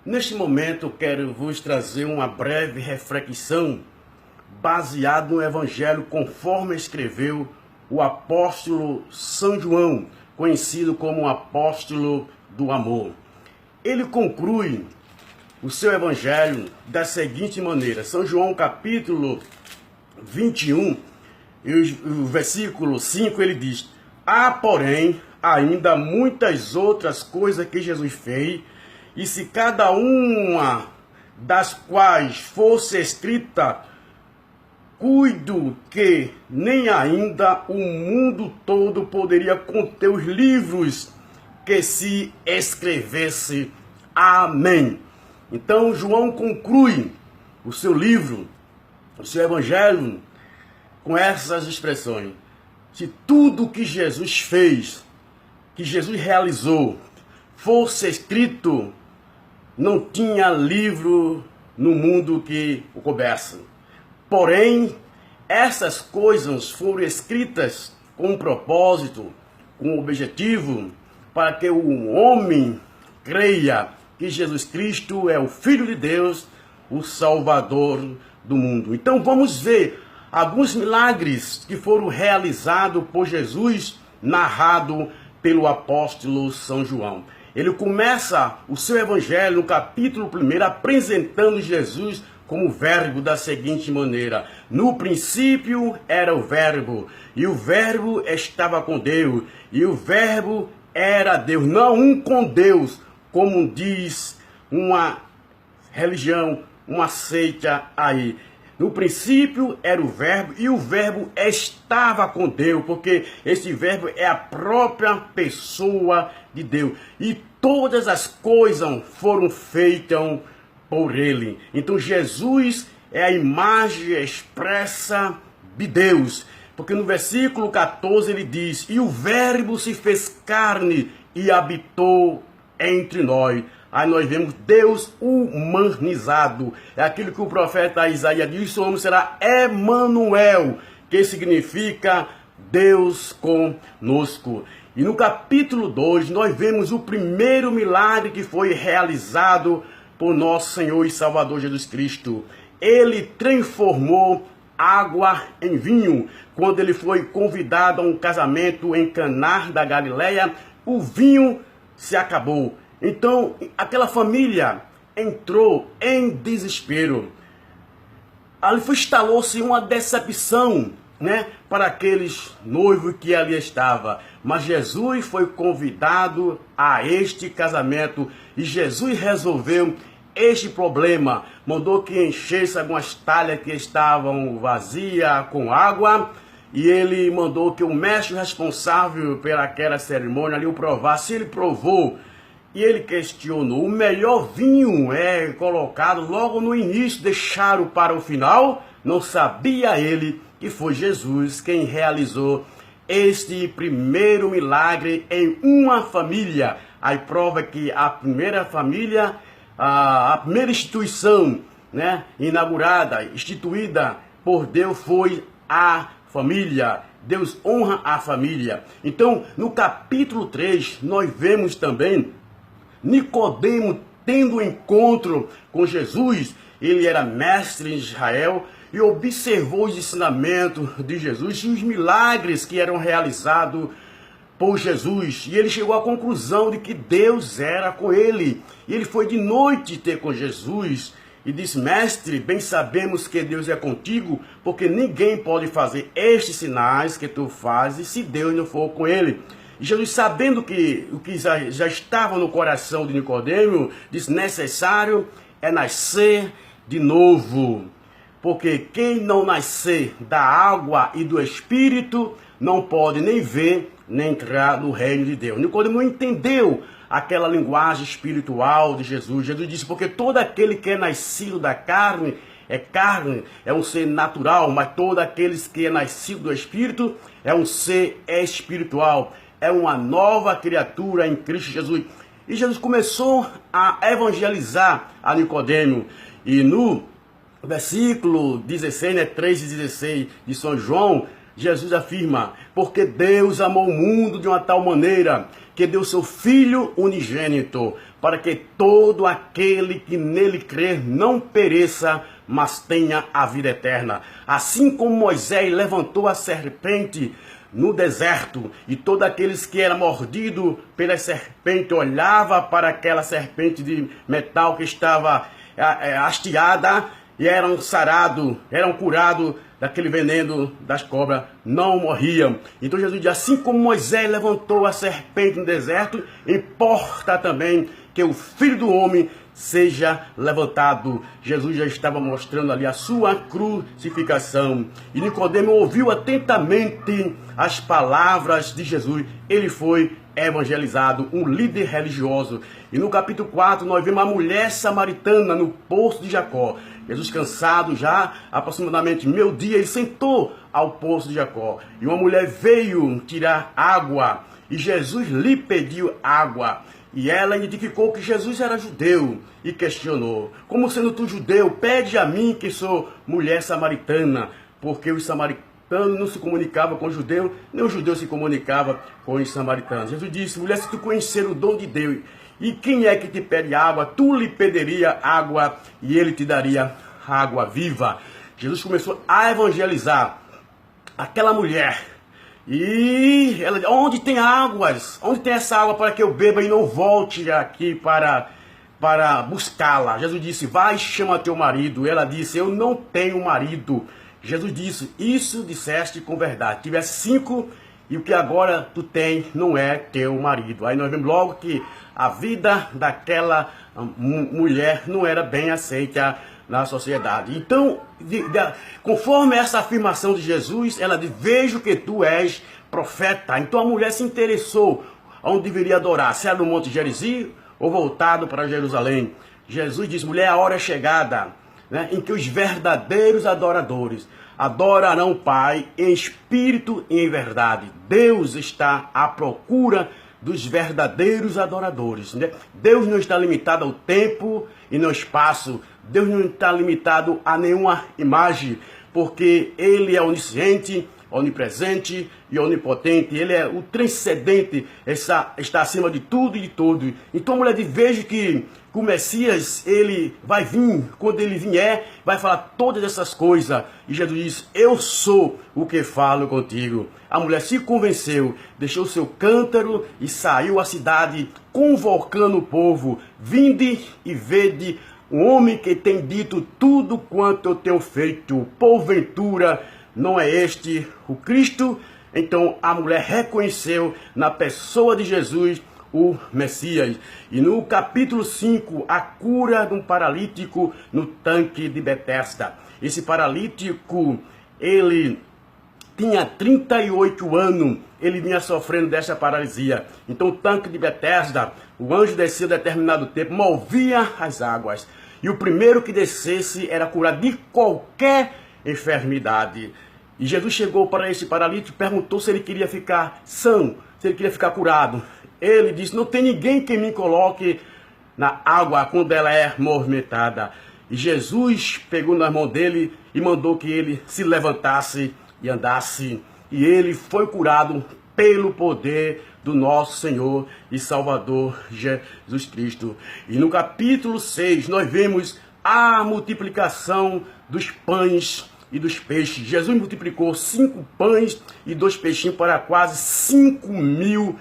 Neste momento, quero vos trazer uma breve reflexão baseada no Evangelho conforme escreveu o apóstolo São João, conhecido como o apóstolo do amor. Ele conclui o seu Evangelho da seguinte maneira: São João capítulo 21, e o versículo 5, ele diz: há, porém, ainda muitas outras coisas que Jesus fez, e se cada uma das quais fosse escrita, cuido que nem ainda o mundo todo poderia conter os livros que se escrevesse. Amém. Então João conclui o seu livro, o seu Evangelho, com essas expressões: se tudo que Jesus fez, que Jesus realizou, fosse escrito, não tinha livro no mundo que o coubesse. Porém, essas coisas foram escritas com um propósito, com um objetivo, para que o homem creia que Jesus Cristo é o Filho de Deus, o Salvador do mundo. Então vamos ver alguns milagres que foram realizados por Jesus, narrado pelo apóstolo São João. Ele começa o seu evangelho no capítulo 1 apresentando Jesus como verbo da seguinte maneira: no princípio era o verbo, e o verbo estava com Deus, e o verbo era Deus. Não um com Deus, como diz uma religião, uma seita aí. No princípio era o verbo, e o verbo estava com Deus, porque esse verbo é a própria pessoa de Deus. E todas as coisas foram feitas por ele. Então Jesus é a imagem expressa de Deus. Porque no versículo 14 ele diz: e o verbo se fez carne e habitou entre nós. Aí nós vemos Deus humanizado. É aquilo que o profeta Isaías diz: o homem será Emanuel, que significa Deus conosco. E no capítulo 2 nós vemos o primeiro milagre que foi realizado por nosso Senhor e Salvador Jesus Cristo. Ele transformou água em vinho. Quando ele foi convidado a um casamento em Caná da Galileia, o vinho se acabou. Então, aquela família entrou em desespero. Ali instalou-se uma decepção, para aqueles noivos que ali estavam. Mas Jesus foi convidado a este casamento e Jesus resolveu este problema. Mandou que enchesse algumas talhas que estavam vazias com água, e ele mandou que o mestre responsável pelaquela cerimônia ali o provasse. Ele provou. E ele questionou: o melhor vinho é colocado logo no início, deixaram para o final? Não sabia ele que foi Jesus quem realizou este primeiro milagre em uma família. Aí prova que a primeira família, a primeira instituição, inaugurada, instituída por Deus foi a família. Deus honra a família. Então, no capítulo 3, nós vemos também Nicodemo tendo um encontro com Jesus. Ele era mestre em Israel e observou os ensinamentos de Jesus e os milagres que eram realizados por Jesus. E ele chegou à conclusão de que Deus era com ele. E ele foi de noite ter com Jesus e disse: mestre, bem sabemos que Deus é contigo, porque ninguém pode fazer estes sinais que tu fazes se Deus não for com ele. E Jesus, sabendo que o que já estava no coração de Nicodemo, disse: necessário é nascer de novo. Porque quem não nascer da água e do Espírito não pode nem ver, nem entrar no reino de Deus. Nicodemo não entendeu aquela linguagem espiritual de Jesus. Jesus disse: porque todo aquele que é nascido da carne, é um ser natural, mas todo aquele que é nascido do Espírito é um ser espiritual. É uma nova criatura em Cristo Jesus. E Jesus começou a evangelizar a Nicodemo. E no versículo 16, 3 e 16 de São João, Jesus afirma: porque Deus amou o mundo de uma tal maneira que deu seu Filho unigênito, para que todo aquele que nele crer não pereça, mas tenha a vida eterna. Assim como Moisés levantou a serpente no deserto, e todos aqueles que eram mordidos pela serpente olhava para aquela serpente de metal que estava hasteada, e eram sarados, eram curados daquele veneno das cobras, não morriam. Então Jesus diz, assim como Moisés levantou a serpente no deserto, importa também que o Filho do Homem seja levantado. Jesus já estava mostrando ali a sua crucificação. E Nicodemo ouviu atentamente as palavras de Jesus. Ele foi evangelizado, um líder religioso. E no capítulo 4 nós vemos a mulher samaritana no poço de Jacó. Jesus, cansado já, aproximadamente meio-dia, ele sentou ao poço de Jacó. E uma mulher veio tirar água, e Jesus lhe pediu água. E ela identificou que Jesus era judeu e questionou: como sendo tu judeu, pede a mim que sou mulher samaritana? Porque os samaritanos não se comunicavam com os judeus, nem os judeus se comunicavam com os samaritanos. Jesus disse: mulher, se tu conhecer o dom de Deus, e quem é que te pede água, tu lhe pediria água e ele te daria água viva. Jesus começou a evangelizar aquela mulher. E ela disse: onde tem águas? Onde tem essa água para que eu beba e não volte aqui para buscá-la? Jesus disse: vai, chama teu marido. Ela disse: eu não tenho marido. Jesus disse: isso disseste com verdade. Tivesse 5 e o que agora tu tem não é teu marido. Aí nós vemos logo que a vida daquela mulher não era bem aceita na sociedade. Então, conforme essa afirmação de Jesus, ela diz: vejo que tu és profeta. Então a mulher se interessou onde deveria adorar, se era no Monte Gerizim ou voltado para Jerusalém. Jesus disse: mulher, a hora é chegada, né, em que os verdadeiros adoradores adorarão o Pai em espírito e em verdade. Deus está à procura dos verdadeiros adoradores, né? Deus não está limitado ao tempo e no espaço. Deus não está limitado a nenhuma imagem, porque Ele é onisciente, onipresente e onipotente. Ele é o transcendente, está acima de tudo e de tudo. Então a mulher diz: veja que o Messias, ele vai vir, quando ele vier, vai falar todas essas coisas. E Jesus diz: eu sou o que falo contigo. A mulher se convenceu, deixou seu cântaro e saiu à cidade, convocando o povo: vinde e vede um homem que tem dito tudo quanto eu tenho feito. Porventura não é este o Cristo? Então a mulher reconheceu na pessoa de Jesus o Messias. E no capítulo 5, a cura de um paralítico no tanque de Betesda. Esse paralítico, ele tinha 38 anos, ele vinha sofrendo dessa paralisia. Então o tanque de Betesda, o anjo descia a determinado tempo, movia as águas. E o primeiro que descesse era curado de qualquer enfermidade. E Jesus chegou para esse paralítico e perguntou se ele queria ficar são, se ele queria ficar curado. Ele disse: não tem ninguém que me coloque na água quando ela é movimentada. E Jesus pegou na mão dele e mandou que ele se levantasse e andasse. E ele foi curado pelo poder do nosso Senhor e Salvador Jesus Cristo. E no capítulo 6 nós vemos a multiplicação dos pães e dos peixes. Jesus multiplicou 5 pães e 2 peixinhos para quase 5.000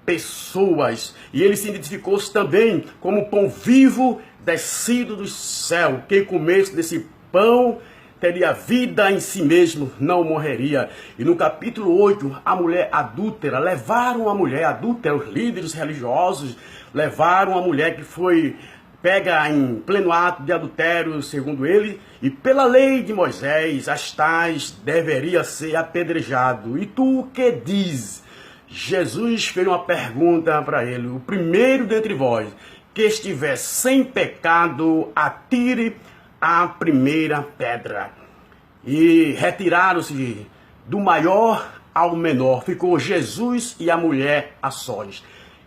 pessoas. E ele se identificou-se também como pão vivo descido do céu. Quem comesse desse pão teria vida em si mesmo, não morreria. E no capítulo 8, a mulher adúltera, levaram a mulher adúltera, os líderes religiosos levaram a mulher que foi pega em pleno ato de adultério, segundo ele, e pela lei de Moisés, as tais deveria ser apedrejado. E tu o que diz? Jesus fez uma pergunta para ele: o primeiro dentre vós que estiver sem pecado, atire a primeira pedra. E retiraram-se do maior ao menor. Ficou Jesus e a mulher a sós.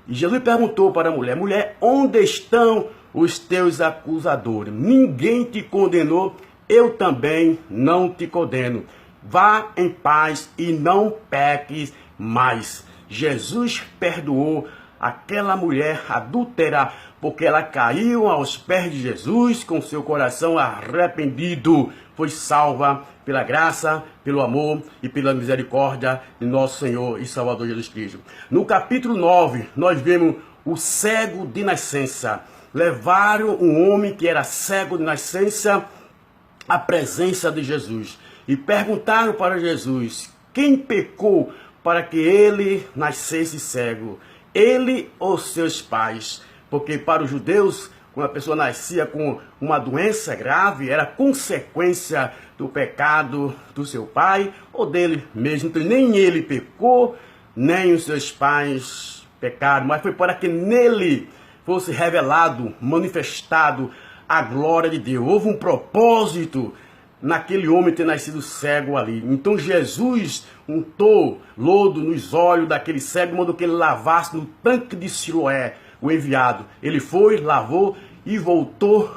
E Jesus perguntou para a mulher: mulher, onde estão os teus acusadores? Ninguém te condenou? Eu também não te condeno. Vá em paz e não peques mais. Jesus perdoou aquela mulher adúltera, porque ela caiu aos pés de Jesus com seu coração arrependido, foi salva pela graça, pelo amor e pela misericórdia de nosso Senhor e Salvador Jesus Cristo. No capítulo 9, nós vemos o cego de nascença. Levaram um homem que era cego de nascença à presença de Jesus e perguntaram para Jesus: quem pecou para que ele nascesse cego? Ele ou seus pais? Porque para os judeus, quando a pessoa nascia com uma doença grave, era consequência do pecado do seu pai ou dele mesmo. Então, nem ele pecou, nem os seus pais pecaram, mas foi para que nele fosse revelado, manifestado a glória de Deus. Houve um propósito naquele homem ter nascido cego ali. Então Jesus untou lodo nos olhos daquele cego, mandou que ele lavasse no tanque de Siloé, o enviado. Ele foi, lavou e voltou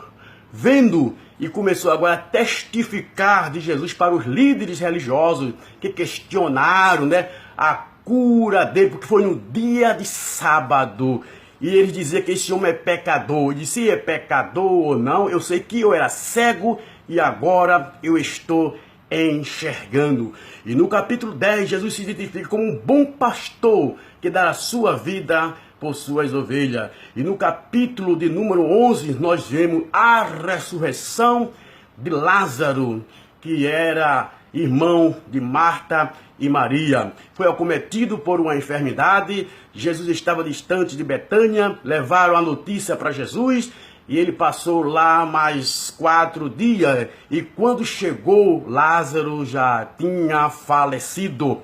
vendo, e começou agora a testificar de Jesus para os líderes religiosos que questionaram, a cura dele, porque foi no dia de sábado. E ele dizia que esse homem é pecador. E disse: se é pecador ou não, eu sei que eu era cego e agora eu estou enxergando. E no capítulo 10, Jesus se identifica como um bom pastor que dá a sua vida por suas ovelhas. E no capítulo de número 11, nós vemos a ressurreição de Lázaro, que era irmão de Marta e Maria. Foi acometido por uma enfermidade. Jesus estava distante de Betânia. Levaram a notícia para Jesus e ele passou lá mais 4 dias. E quando chegou, Lázaro já tinha falecido.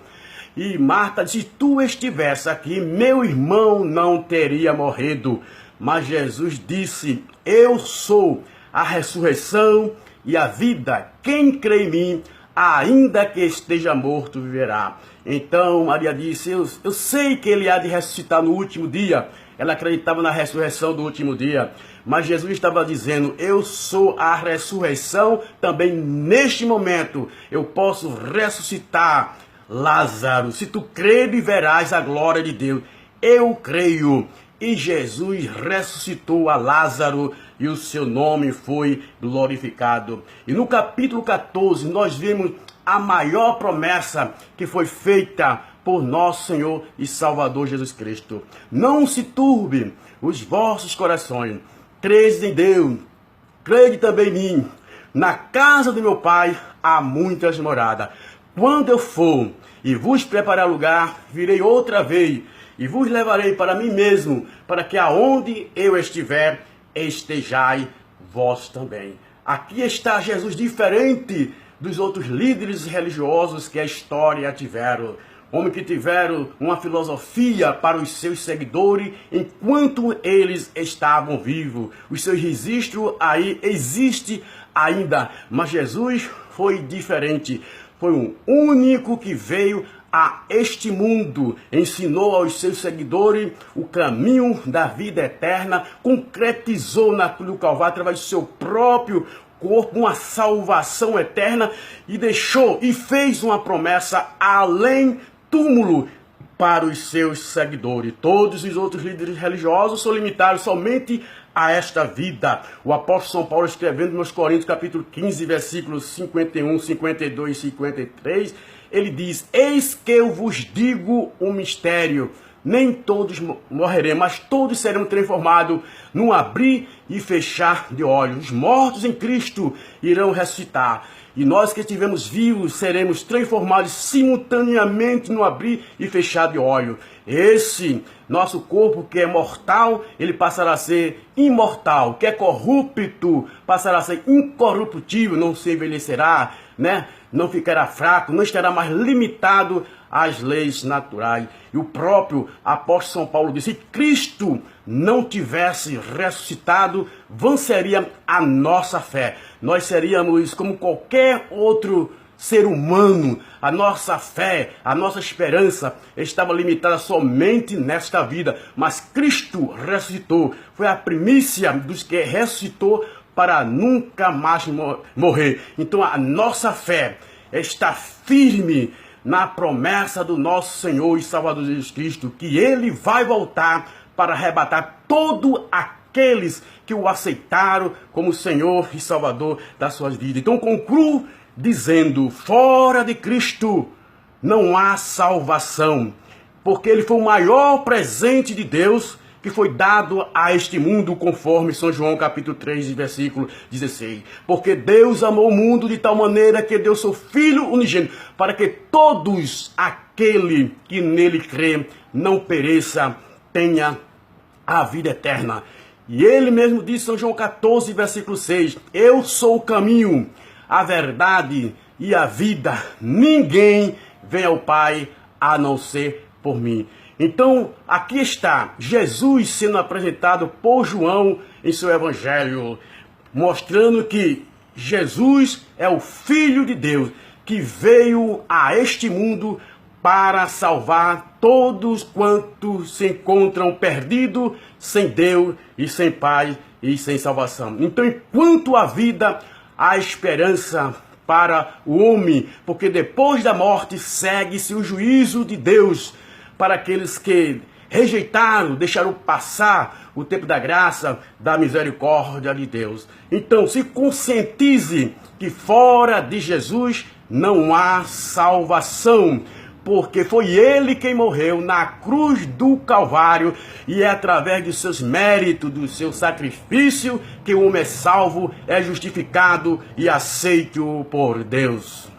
E Marta disse: se tu estivesse aqui, meu irmão não teria morrido. Mas Jesus disse: eu sou a ressurreição e a vida. Quem crê em mim, ainda que esteja morto, viverá. Então Maria disse: eu sei que ele há de ressuscitar no último dia. Ela acreditava na ressurreição do último dia. Mas Jesus estava dizendo: eu sou a ressurreição também neste momento. Eu posso ressuscitar Lázaro. Se tu creres, verás a glória de Deus. Eu creio. E Jesus ressuscitou a Lázaro e o seu nome foi glorificado. E no capítulo 14 nós vemos a maior promessa que foi feita por nosso Senhor e Salvador Jesus Cristo. Não se turbe os vossos corações. Credes em Deus, crede também em mim. Na casa de meu Pai há muitas moradas. Quando eu for e vos preparar lugar, virei outra vez e vos levarei para mim mesmo, para que aonde eu estiver, estejai vós também. Aqui está Jesus diferente dos outros líderes religiosos que a história tiveram. Homens que tiveram uma filosofia para os seus seguidores enquanto eles estavam vivos. Os seus registros aí existem ainda, mas Jesus foi diferente. Foi um único que veio a este mundo, ensinou aos seus seguidores o caminho da vida eterna, concretizou na cruz do Calvário através do seu próprio corpo uma salvação eterna e deixou e fez uma promessa além túmulo para os seus seguidores. Todos os outros líderes religiosos são limitados somente a esta vida. O apóstolo São Paulo, escrevendo nos Coríntios, capítulo 15, versículos 51, 52 e 53, ele diz: eis que eu vos digo um mistério. Nem todos morreremos, mas todos serão transformados num abrir e fechar de olhos. Os mortos em Cristo irão ressuscitar. E nós que estivemos vivos seremos transformados simultaneamente no abrir e fechar de olhos. Esse nosso corpo que é mortal, ele passará a ser imortal. Que é corrupto, passará a ser incorruptível, não se envelhecerá, não ficará fraco, não estará mais limitado às leis naturais. E o próprio apóstolo São Paulo disse: se Cristo não tivesse ressuscitado, vã seria a nossa fé. Nós seríamos como qualquer outro ser humano. A nossa fé, a nossa esperança estava limitada somente nesta vida. Mas Cristo ressuscitou. Foi a primícia dos que ressuscitou para nunca mais morrer. Então a nossa fé está firme na promessa do nosso Senhor e Salvador Jesus Cristo, que Ele vai voltar para arrebatar todos aqueles que o aceitaram como Senhor e Salvador das suas vidas. Então concluo dizendo: fora de Cristo não há salvação, porque ele foi o maior presente de Deus que foi dado a este mundo, conforme São João capítulo 3, versículo 16. Porque Deus amou o mundo de tal maneira que deu seu Filho unigênito, para que todos aquele que nele crê não pereça, tenha a vida eterna. E ele mesmo disse, São João 14, versículo 6, eu sou o caminho, a verdade e a vida. Ninguém vem ao Pai a não ser por mim. Então, aqui está Jesus sendo apresentado por João em seu evangelho, mostrando que Jesus é o Filho de Deus, que veio a este mundo para salvar todos quantos se encontram perdidos, sem Deus e sem Pai e sem salvação. Então, enquanto a vida, há esperança para o homem, porque depois da morte segue-se o juízo de Deus para aqueles que rejeitaram, deixaram passar o tempo da graça, da misericórdia de Deus. Então, se conscientize que fora de Jesus não há salvação, porque foi ele quem morreu na cruz do Calvário, e é através de seus méritos, do seu sacrifício, que o homem é salvo, é justificado e aceito por Deus.